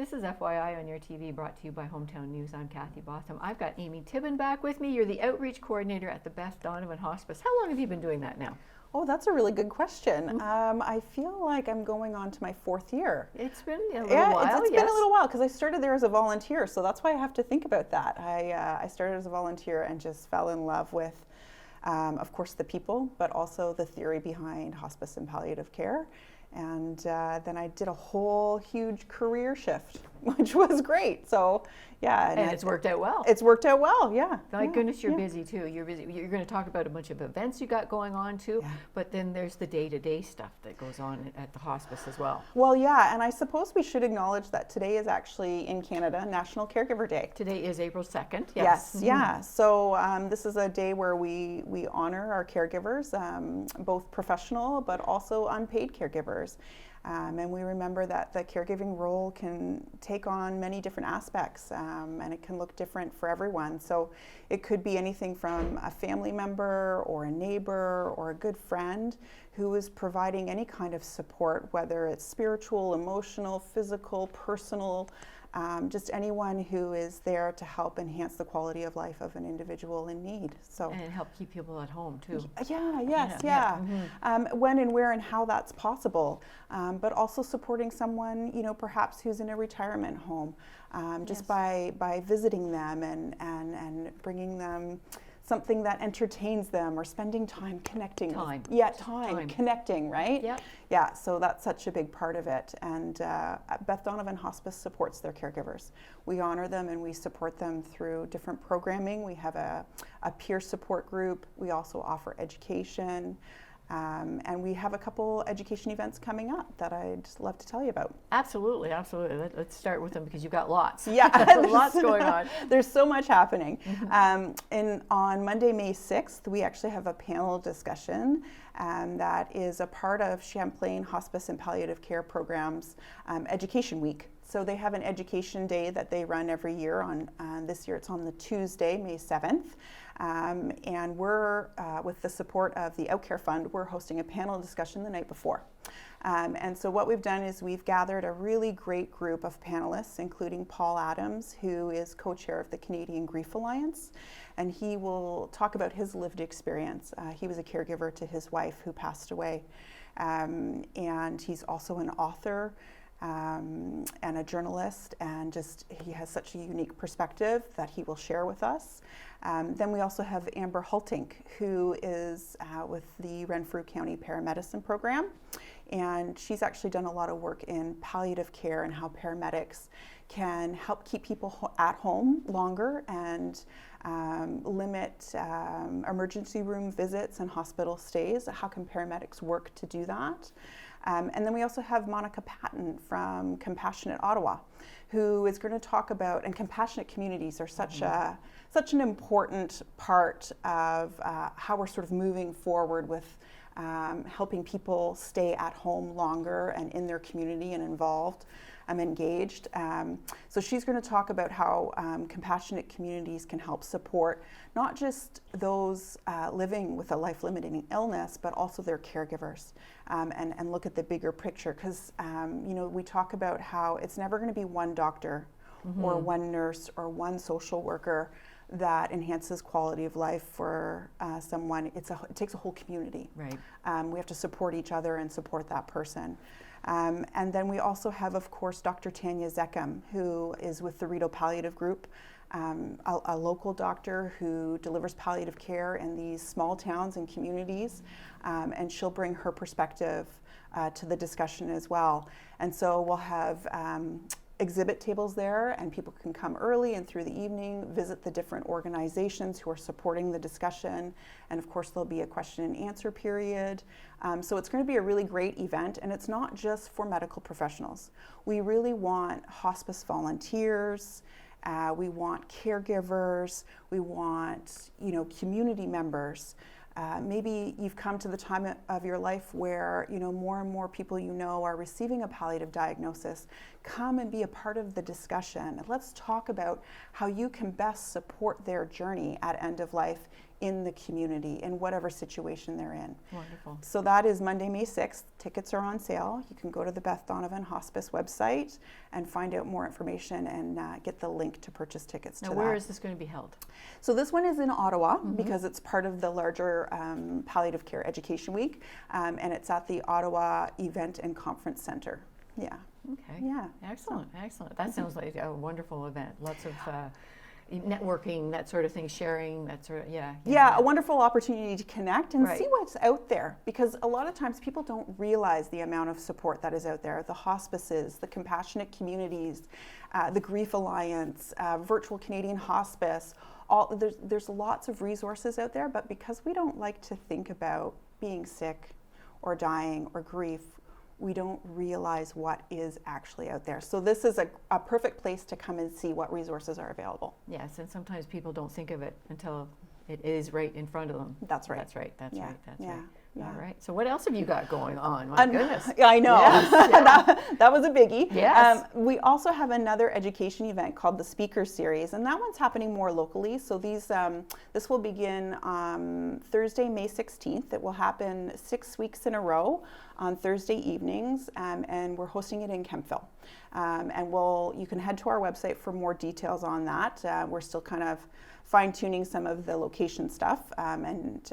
This is FYI on your TV, brought to you by Hometown News. I'm Kathy Botham. I've got Amy Tibben back with me. You're the outreach coordinator at the Beth Donovan Hospice. How long have you been doing that now? Oh, that's a really good question. I feel like I'm going on to my 4th year. It's been a little while. It's been a little while because I started there as a volunteer, so that's why I have to think about that. I started as a volunteer and just fell in love with, of course, the people, but also the theory behind hospice and palliative care. And then I did a whole huge career shift, which was great. So, yeah. And it's worked out well. It's worked out well, yeah. My goodness, you're busy too. You're busy. You're going to talk about a bunch of events you got going on too, but then there's the day-to-day stuff that goes on at the hospice as well. Well, yeah, and I suppose we should acknowledge that today is actually, in Canada, National Caregiver Day. Today is April 2nd. Yes, yeah. So this is a day where we honor our caregivers, both professional but also unpaid caregivers. And we remember that the caregiving role can take on many different aspects, and it can look different for everyone. So it could be anything from a family member or a neighbor or a good friend who is providing any kind of support, whether it's spiritual, emotional, physical, personal, just anyone who is there to help enhance the quality of life of an individual in need. So, and help keep people at home too. Yeah. When and where and how that's possible, but also supporting someone, perhaps who's in a retirement home, just by visiting them and bringing them something that entertains them, or spending time connecting. Time connecting, right? Yeah. Yeah, so that's such a big part of it. And Beth Donovan Hospice supports their caregivers. We honor them and we support them through different programming. We have a peer support group. We also offer education. And we have a couple education events coming up that I'd love to tell you about. Absolutely. Let's start with them because you've got lots. Yeah, lots going on. There's so much happening. On Monday, May 6th, we actually have a panel discussion that is a part of Champlain Hospice and Palliative Care Program's Education Week. So they have an education day that they run every year. This year it's on the Tuesday, May 7th. And we're, with the support of the Outcare Fund, we're hosting a panel discussion the night before. And so what we've done is we've gathered a really great group of panelists, including Paul Adams, who is co-chair of the Canadian Grief Alliance. And he will talk about his lived experience. He was a caregiver to his wife who passed away. And he's also an author. And a journalist, and he has such a unique perspective that he will share with us. Then we also have Amber Hultink, who is with the Renfrew County Paramedicine Program, and she's actually done a lot of work in palliative care and how paramedics can help keep people at home longer and limit emergency room visits and hospital stays. How can paramedics work to do that? And then we also have Monica Patton from Compassionate Ottawa, who is going to talk about, and compassionate communities are such an important part of how we're sort of moving forward with helping people stay at home longer and in their community and involved. Engaged. So she's going to talk about how compassionate communities can help support not just those living with a life-limiting illness, but also their caregivers, and look at the bigger picture. Because we talk about how it's never going to be one doctor or one nurse or one social worker that enhances quality of life for someone. It takes a whole community. Right. We have to support each other and support that person. And then we also have, of course, Dr. Tanya Zeckham, who is with the Rideau Palliative Group, a local doctor who delivers palliative care in these small towns and communities, and she'll bring her perspective to the discussion as well. And so we'll have exhibit tables there, and people can come early and through the evening, visit the different organizations who are supporting the discussion, and of course there'll be a question and answer period. So it's going to be a really great event, and it's not just for medical professionals. We really want hospice volunteers, we want caregivers, we want community members. Maybe you've come to the time of your life where more and more people are receiving a palliative diagnosis. come and be a part of the discussion. Let's talk about how you can best support their journey at end of life in the community, in whatever situation they're in. Wonderful. So that is Monday, May 6th. Tickets are on sale. You can go to the Beth Donovan Hospice website and find out more information and get the link to purchase tickets Now, to where that. is this going to be held? So this one is in Ottawa because it's part of the larger Palliative Care Education Week, and it's at the Ottawa Event and Conference Center. Yeah. Okay. Yeah. Excellent. Excellent. That sounds like a wonderful event. Lots of networking, that sort of thing, sharing, that sort of, Yeah, a wonderful opportunity to connect and Right. see what's out there, because a lot of times people don't realize the amount of support that is out there. The hospices, the compassionate communities, the Grief Alliance, Virtual Canadian Hospice, there's lots of resources out there, but because we don't like to think about being sick or dying or grief, we don't realize what is actually out there. So this is a perfect place to come and see what resources are available. Yes, and sometimes people don't think of it until it is right in front of them. That's right. That's right. That's Yeah, right. That's yeah, right. yeah. All right. So what else have you got going on? My goodness. Yeah, I know. Yes, yeah. that was a biggie. Yes. We also have another education event called the Speaker Series, and that one's happening more locally. So this will begin Thursday, May 16th. It will happen 6 weeks in a row on Thursday evenings, and we're hosting it in Kemptville. And you can head to our website for more details on that. We're still kind of fine-tuning some of the location stuff and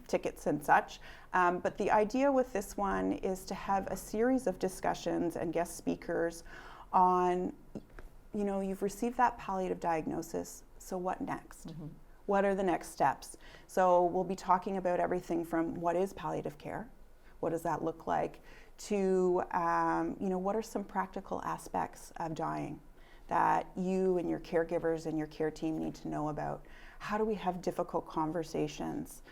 tickets and such. But the idea with this one is to have a series of discussions and guest speakers on, you've received that palliative diagnosis, so what next? Mm-hmm. What are the next steps? So we'll be talking about everything from what is palliative care, what does that look like, to what are some practical aspects of dying that you and your caregivers and your care team need to know about. How do we have difficult conversations?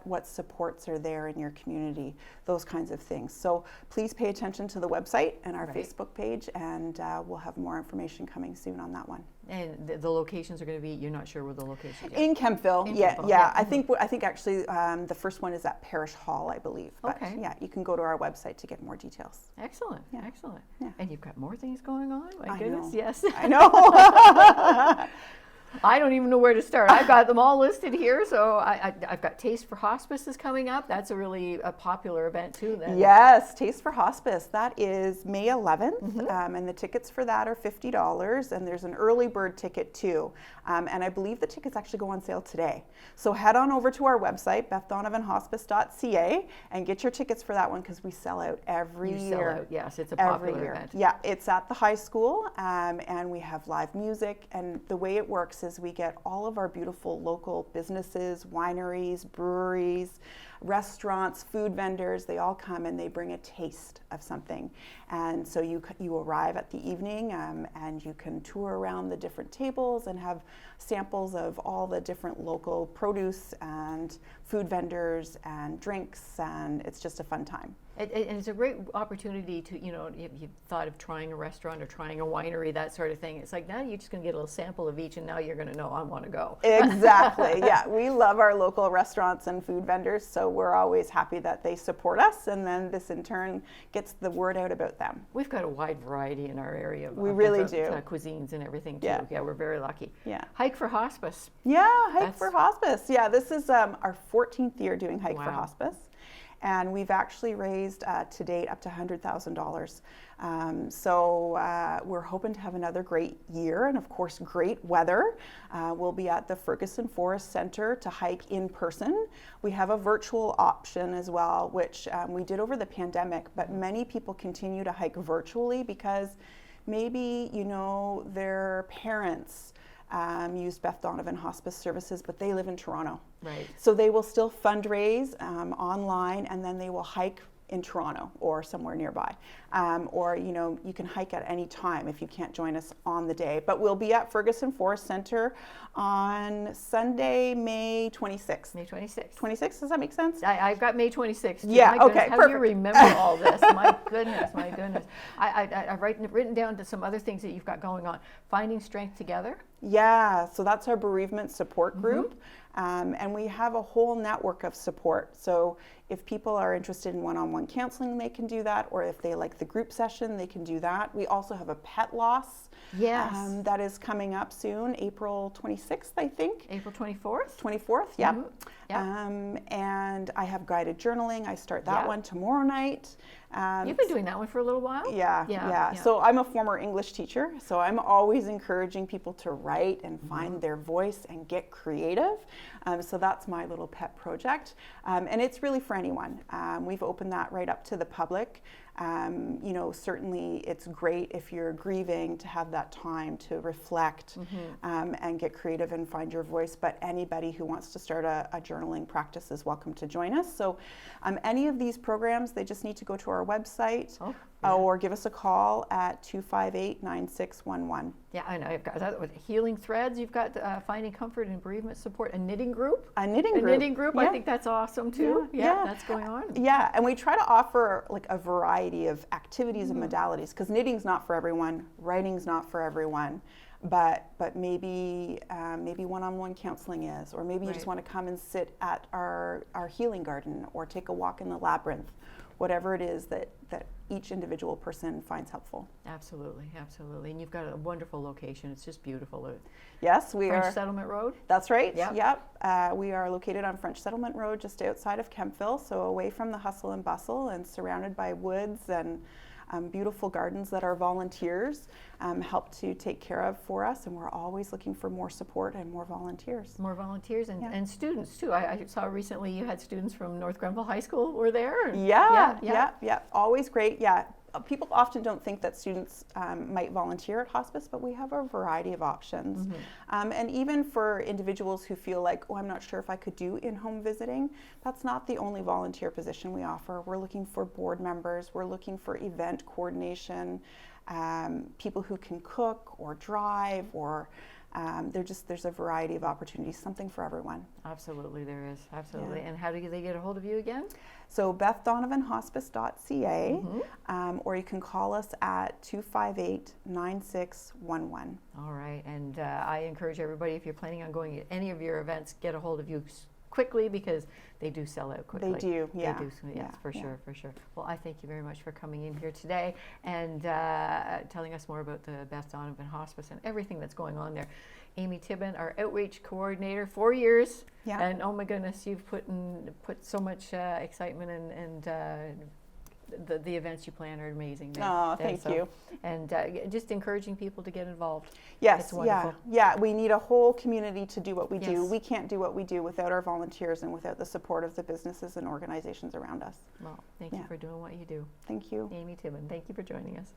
What supports are there in your community? Those kinds of things. So please pay attention to the website and our Facebook page, and we'll have more information coming soon on that one. And the locations are going to be, you're not sure where the locations are? In Kemptville, yeah. Mm-hmm. I think actually the first one is at Parish Hall, I believe. But okay. Yeah, you can go to our website to get more details. Excellent, yeah. Excellent. Yeah. And you've got more things going on? My I goodness, know. yes. I know. I don't even know where to start. I've got them all listed here. So I've got Taste for Hospice is coming up. That's a really popular event too. Then. Yes, Taste for Hospice. That is May 11th, Mm-hmm. and the tickets for that are $50, and there's an early bird ticket too. And I believe the tickets actually go on sale today. So head on over to our website, bethdonovanhospice.ca, and get your tickets for that one, because we sell out every year. Sell out, yes. It's a popular event. Yeah, it's at the high school, and we have live music. And the way it works is we get all of our beautiful local businesses, wineries, breweries, restaurants, food vendors. They all come and they bring a taste of something. And so you arrive at the evening, and you can tour around the different tables and have samples of all the different local produce and food vendors and drinks, and it's just a fun time. And it's a great opportunity to, you've thought of trying a restaurant or trying a winery, that sort of thing. It's like, now you're just going to get a little sample of each, and now you're going to know, I want to go. Exactly, yeah. We love our local restaurants and food vendors, so we're always happy that they support us, and then this in turn gets the word out about them. We've got a wide variety in our area. We really do. Cuisines and everything too. Yeah. Yeah, we're very lucky. Yeah. Hike for Hospice. Yeah, Hike for Hospice. Yeah, this is our 14th year doing Hike for Hospice. And we've actually raised to date up to $100,000. So we're hoping to have another great year, and of course great weather. We'll be at the Ferguson Forest Center to hike in person. We have a virtual option as well, which we did over the pandemic, but many people continue to hike virtually because maybe, their parents used Beth Donovan Hospice services, but they live in Toronto. Right. So they will still fundraise online, and then they will hike in Toronto or somewhere nearby. Or, you can hike at any time if you can't join us on the day. But we'll be at Ferguson Forest Center on Sunday, May 26th. May 26th. 26th, does that make sense? I've got May 26th. Yeah, my okay, How perfect. do you remember all this? My goodness, my goodness. I've written down to some other things that you've got going on. Finding Strength Together. Yeah, so that's our bereavement support group. And we have a whole network of support. So if people are interested in one-on-one counseling, they can do that. Or if they like the group session, they can do that. We also have a pet loss that is coming up soon, April 26th, I think. April 24th? 24th, yeah. Mhm. Yep. And I have guided journaling. I start that one tomorrow night. You've been doing that one for a little while? Yeah. So I'm a former English teacher, so I'm always encouraging people to write and find their voice and get creative. So that's my little pet project. And it's really for anyone. We've opened that right up to the public. You know, certainly it's great if you're grieving to have that time to reflect and get creative and find your voice, but anybody who wants to start a journaling practice is welcome to join us. So any of these programs, they just need to go to our website or give us a call at 258-9611. Yeah, I know. You've got that with Healing Threads. You've got Finding Comfort and Bereavement Support, a knitting group. A knitting group. I think that's awesome too. Yeah, that's going on. Yeah, and we try to offer like a variety of activities and modalities, because knitting's not for everyone, writing's not for everyone, but maybe one-on-one counseling is, or maybe you just want to come and sit at our healing garden or take a walk in the labyrinth, whatever it is that each individual person finds helpful. Absolutely. And you've got a wonderful location. It's just beautiful. Yes, we French are. Settlement Road? That's right. Yep. We are located on French Settlement Road, just outside of Kemptville, so away from the hustle and bustle and surrounded by woods and beautiful gardens that our volunteers help to take care of for us, and we're always looking for more support and more volunteers. More volunteers and students too. I saw recently you had students from North Grenville High School were there. Yeah. Always great. Yeah. People often don't think that students might volunteer at hospice, but we have a variety of options. And even for individuals who feel like, oh, I'm not sure if I could do in-home visiting, that's not the only volunteer position we offer. We're looking for board members, we're looking for event coordination, people who can cook or drive, or there's a variety of opportunities, something for everyone. Absolutely, there is. Absolutely. And how do they get a hold of you again? So bethdonovanhospice.ca, or you can call us at 258-9611. All right, and I encourage everybody, if you're planning on going to any of your events, get a hold of you quickly, because they do sell out quickly. They do, yeah. They do, yes, for sure. Well, I thank you very much for coming in here today and telling us more about the Beth Donovan Hospice and everything that's going on there. Amy Tibben, our outreach coordinator, 4 years, and oh my goodness, you've put so much excitement and the events you plan are amazing. Oh, thank you. And just encouraging people to get involved. Yes, it's wonderful. Yeah. We need a whole community to do what we do. Yes. We can't do what we do without our volunteers and without the support of the businesses and organizations around us. Well, thank you for doing what you do. Thank you. Amy Tibben, thank you for joining us.